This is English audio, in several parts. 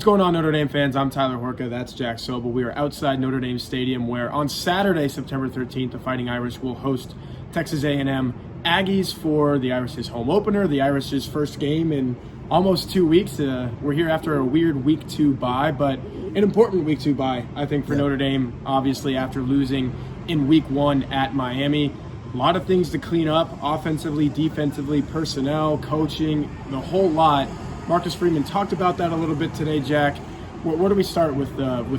What's going on, Notre Dame fans? I'm Tyler Horka. That's Jack Sobel. We are outside Notre Dame Stadium, where on Saturday, September 13th, the Fighting Irish will host Texas A&M Aggies for the Irish's home opener, the Irish's first game in almost 2 weeks. We're here after a weird week 2 bye, but an important week 2 bye, I think, for Notre Dame, obviously, after losing in week 1 at Miami. A lot of things to clean up, offensively, defensively, personnel, coaching, the whole lot. Marcus Freeman talked about that a little bit today, Jack. Where do we start with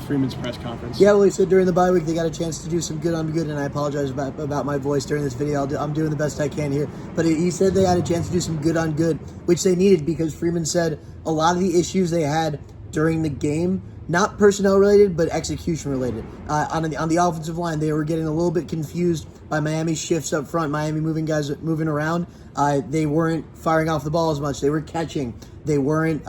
Freeman's press conference? Yeah, well, he said during the bye week they got a chance to do some good on good, and I apologize about my voice during this video. I'm doing the best I can here. But he said they had a chance to do some good on good, which they needed, because Freeman said a lot of the issues they had during the game, not personnel related, but execution related. On the offensive line, they were getting a little bit confused by Miami's shifts up front, Miami moving around. They weren't firing off the ball as much. They were catching. They weren't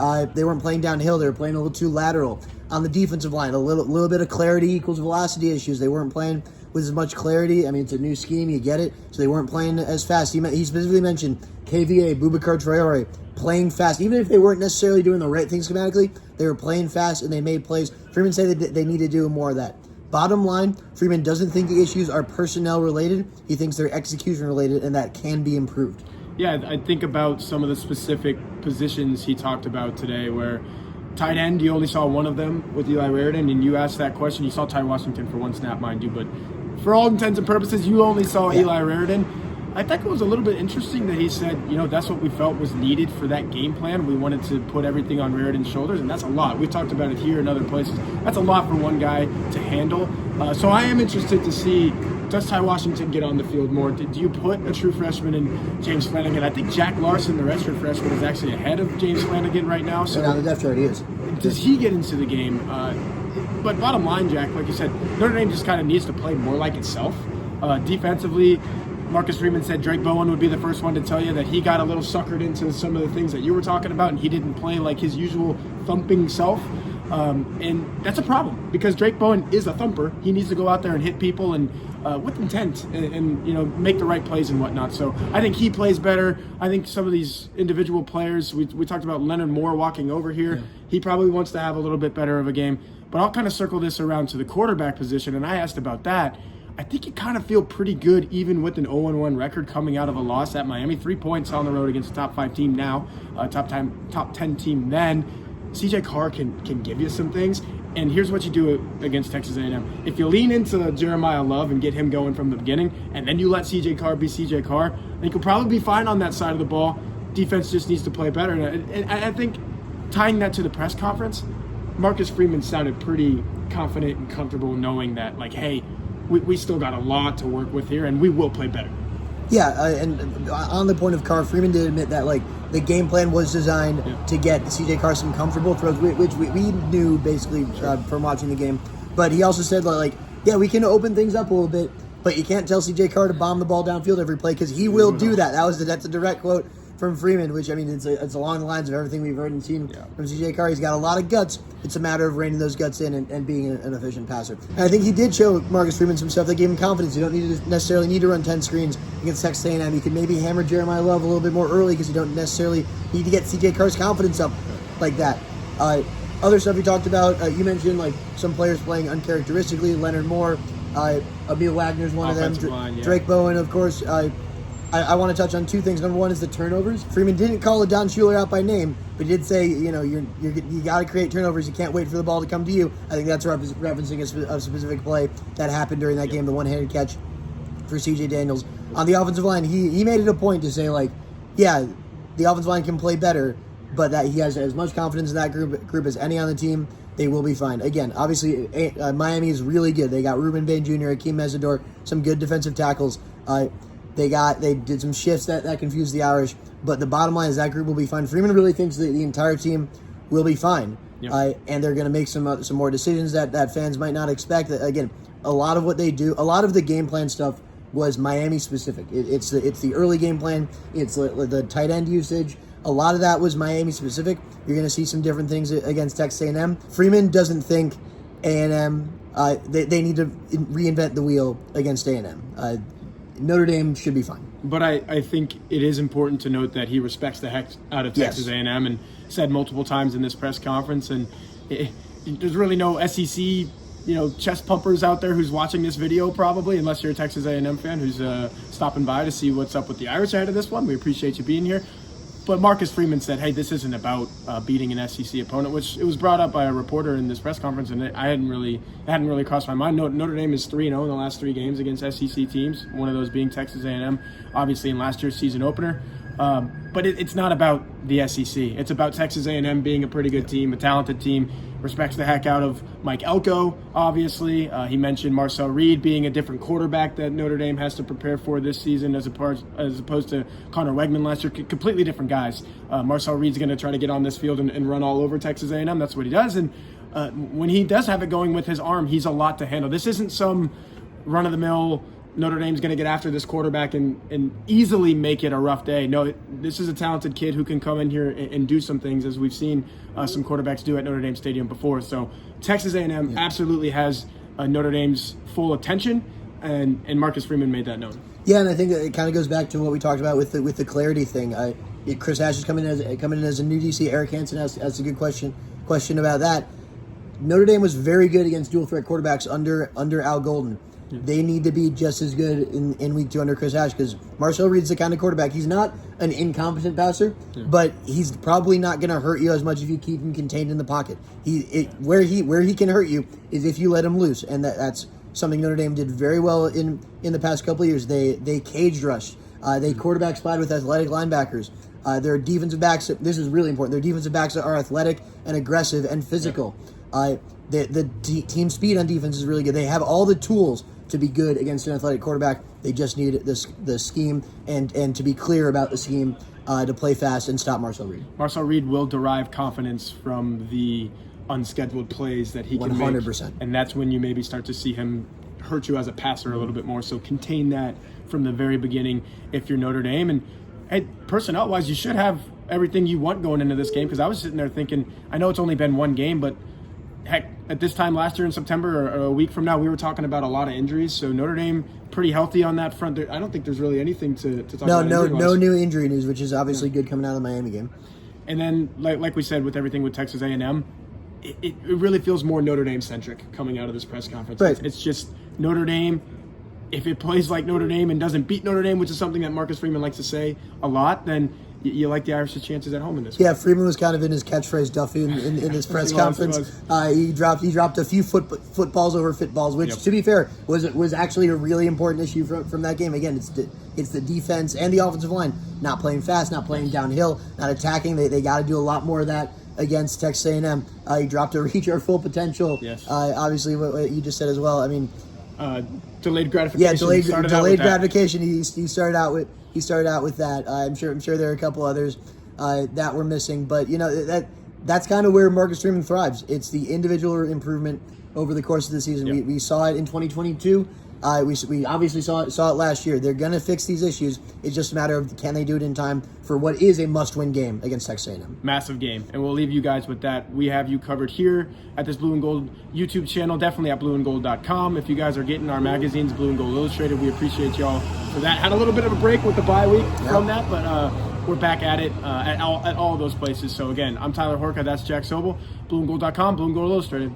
playing downhill. They were playing a little too lateral. On the defensive line, a little bit of clarity equals velocity issues. They weren't playing with as much clarity. I mean, it's a new scheme, you get it. So they weren't playing as fast. He specifically mentioned KVA, Boubacar Traore, playing fast. Even if they weren't necessarily doing the right things schematically, they were playing fast and they made plays. Freeman said that they need to do more of that. Bottom line, Freeman doesn't think the issues are personnel related. He thinks they're execution related, and that can be improved. Yeah, I think about some of the specific positions he talked about today, where tight end, you only saw one of them with Eli Raridon, and you asked that question. You saw Ty Washington for one snap, mind you, but for all intents and purposes, you only saw Eli Raridon. I think it was a little bit interesting that he said, that's what we felt was needed for that game plan. We wanted to put everything on Raridon's shoulders, and that's a lot. We've talked about it here and other places. That's a lot for one guy to handle. So I am interested to see, does Ty Washington get on the field more? Do you put a true freshman in James Flanagan? I think Jack Larson, the redshirt freshman, is actually ahead of James Flanagan right now. So now the depth chart he is. Does he get into the game? But bottom line, Jack, like you said, Notre Dame just kind of needs to play more like itself. Defensively, Marcus Freeman said Drake Bowen would be the first one to tell you that he got a little suckered into some of the things that you were talking about, and he didn't play like his usual thumping self. And that's a problem, because Drake Bowen is a thumper. He needs to go out there and hit people and with intent and make the right plays and whatnot. So I think he plays better. I think some of these individual players, we talked about Leonard Moore walking over here. Yeah. He probably wants to have a little bit better of a game. But I'll kind of circle this around to the quarterback position, and I asked about that. I think you kind of feel pretty good even with an 0-1 record coming out of a loss at Miami. 3 points on the road against a top 5 team now, top 10 team then. CJ Carr can give you some things. And here's what you do against Texas A&M. If you lean into Jeremiah Love and get him going from the beginning, and then you let CJ Carr be CJ Carr, then you'll probably be fine on that side of the ball. Defense just needs to play better. And I think tying that to the press conference, Marcus Freeman sounded pretty confident and comfortable knowing that, like, hey, we still got a lot to work with here, and we will play better. Yeah, and on the point of Carr, Freeman did admit that, like, the game plan was designed to get CJ Carr some comfortable throws, which we knew basically from watching the game. But he also said, like, yeah, we can open things up a little bit, but you can't tell CJ Carr to bomb the ball downfield every play, because he will do that. That's a direct quote from Freeman, which, I mean, it's along the lines of everything we've heard and seen from CJ Carr. He's got a lot of guts. It's a matter of reining those guts in and being an efficient passer. And I think he did show Marcus Freeman some stuff that gave him confidence. You don't necessarily need to run 10 screens against Texas A&M. You can maybe hammer Jeremiah Love a little bit more early, because you don't necessarily need to get CJ Carr's confidence up like that. Other stuff he talked about, you mentioned, like, some players playing uncharacteristically. Leonard Moore, Emil Wagner's one of them. Drake Bowen, of course. I want to touch on 2 things. Number one is the turnovers. Freeman didn't call Don Schuler out by name, but he did say, you got to create turnovers. You can't wait for the ball to come to you. I think that's referencing a specific play that happened during that game, the one-handed catch for C.J. Daniels. On the offensive line, he made it a point to say, like, yeah, the offensive line can play better, but that he has as much confidence in that group as any on the team. They will be fine. Again, obviously, Miami is really good. They got Ruben Bain Jr., Akeem Mesidor, some good defensive tackles. They did some shifts that confused the Irish, but the bottom line is that group will be fine. Freeman really thinks that the entire team will be fine, and they're going to make some more decisions that fans might not expect. Again, a lot of what they do, a lot of the game plan stuff was Miami specific. It's the early game plan. It's the tight end usage. A lot of that was Miami specific. You're going to see some different things against Texas A&M. Freeman doesn't think A&M. They need to reinvent the wheel against A&M. Notre Dame should be fine. But I think it is important to note that he respects the heck out of Texas A&M and said multiple times in this press conference. And there's really no SEC, chest pumpers out there who's watching this video probably, unless you're a Texas A&M fan who's stopping by to see what's up with the Irish ahead of this one. We appreciate you being here. But Marcus Freeman said, hey, this isn't about beating an SEC opponent, which it was brought up by a reporter in this press conference, and it hadn't really crossed my mind. Notre Dame is 3-0 in the last 3 games against SEC teams, one of those being Texas A&M, obviously in last year's season opener. But it's not about the SEC. It's about Texas A&M being a pretty good team, a talented team. Respects the heck out of Mike Elko, obviously. He mentioned Marcel Reed being a different quarterback that Notre Dame has to prepare for this season as opposed to Connor Wegman last year. Completely different guys. Marcel Reed's going to try to get on this field and run all over Texas A&M. That's what he does. And when he does have it going with his arm, he's a lot to handle. This isn't some run-of-the-mill Notre Dame's going to get after this quarterback and easily make it a rough day. No, this is a talented kid who can come in here and do some things, as we've seen some quarterbacks do at Notre Dame Stadium before. So Texas A&M absolutely has Notre Dame's full attention, and Marcus Freeman made that known. Yeah, and I think it kind of goes back to what we talked about with the clarity thing. Chris Ash is coming in as a new DC. Eric Hansen has a good question about that. Notre Dame was very good against dual threat quarterbacks under Al Golden. They need to be just as good in week 2 under Chris Ash, because Marcel Reed's the kind of quarterback. He's not an incompetent passer, but he's probably not going to hurt you as much if you keep him contained in the pocket. Where he can hurt you is if you let him loose, and that's something Notre Dame did very well in the past couple of years. They cage rushed. They quarterback splatted with athletic linebackers. Their defensive backs, this is really important, their defensive backs are athletic and aggressive and physical. The team speed on defense is really good. They have all the tools to be good against an athletic quarterback. They just need the scheme and to be clear about the scheme to play fast and stop Marcel Reed. Marcel Reed will derive confidence from the unscheduled plays that he can 100%. make. And that's when you maybe start to see him hurt you as a passer a little bit more. So contain that from the very beginning if you're Notre Dame. And hey, personnel-wise, you should have everything you want going into this game, because I was sitting there thinking, I know it's only been one game, but heck, at this time last year in September or a week from now, we were talking about a lot of injuries. So Notre Dame pretty healthy on that front. I don't think there's really anything to talk about. No new injury news, which is obviously good coming out of the Miami game. And then, like we said, with everything with Texas A&M, it really feels more Notre Dame centric coming out of this press conference. Right. It's just Notre Dame. If it plays like Notre Dame and doesn't beat Notre Dame, which is something that Marcus Freeman likes to say a lot, then you like the Irish's chances at home in this one. Yeah, Freeman was kind of in his catchphrase Duffy in this press conference. He dropped a few footballs over fitballs, which, to be fair, was actually a really important issue from that game. Again, it's the defense and the offensive line not playing fast, not playing downhill, not attacking. They got to do a lot more of that against Texas A&M. He dropped a reach our full potential. Yes. Obviously, what you just said as well. I mean, delayed gratification. Yeah, delayed gratification. He started out with that. I'm sure there are a couple others that were missing, but that's kind of where Marcus Freeman thrives. It's the individual improvement over the course of the season. Yep. We saw it in 2022. We obviously saw it last year. They're going to fix these issues. It's just a matter of can they do it in time for what is a must-win game against Texas A&M. Massive game, and we'll leave you guys with that. We have you covered here at this Blue and Gold YouTube channel, definitely at blueandgold.com. If you guys are getting our magazines, Blue and Gold Illustrated, we appreciate y'all for that. Had a little bit of a break with the bye week from that, but we're back at it at all of those places. So again, I'm Tyler Horka, that's Jack Sobel, blueandgold.com, Blue and Gold Illustrated.